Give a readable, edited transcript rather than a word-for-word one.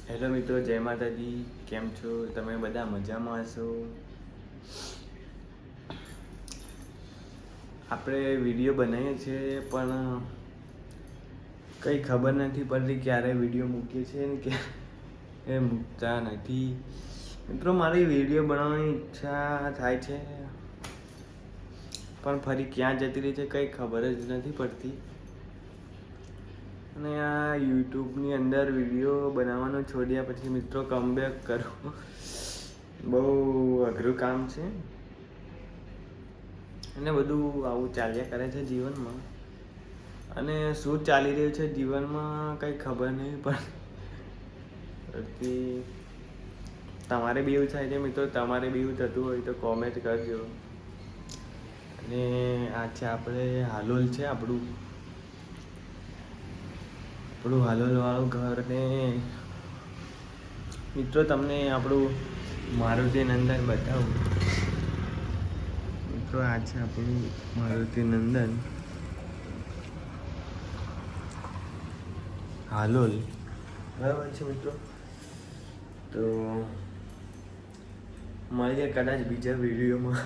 Hello મિત્રો, જય માતાજી. કેમ છો તમે? બધા મજામાં હશો? આપણે વિડીયો બનાવીએ છીએ પણ કંઈ ખબર નથી પડતી ક્યારે વિડીયો મૂકીએ છીએ ને ક્યારે મૂકતા નથી. મિત્રો, મારી વિડીયો બનાવવાની ઈચ્છા થાય છે પણ ફરી ક્યાં જતી રહી છે કંઈ ખબર જ નથી પડતી. અને આ યુટ્યુબની અંદર વિડીયો બનાવવાનું છોડ્યા પછી મિત્રો કમબેક કરવું બહુ અઘરું કામ છે. અને બધું આવું ચાલ્યા કરે છે જીવનમાં. અને શું ચાલી રહ્યું છે જીવનમાં કંઈ ખબર નહીં પડતી. તમારે બી એવું થાય છે મિત્રો? તમારે બી એવું થતું હોય તો કોમેન્ટ કરજો. અને આ છે આપણે હાલોલ છે આપણું હાલોલવાળું ઘર. ને મિત્રો તમને આપણું મારુતિ નંદન બતાવું. મિત્રો આ છે આપણું મારુતિ નંદન હાલોલ, બરાબર છે મિત્રો. તો મળીએ કદાચ બીજા વિડીયોમાં.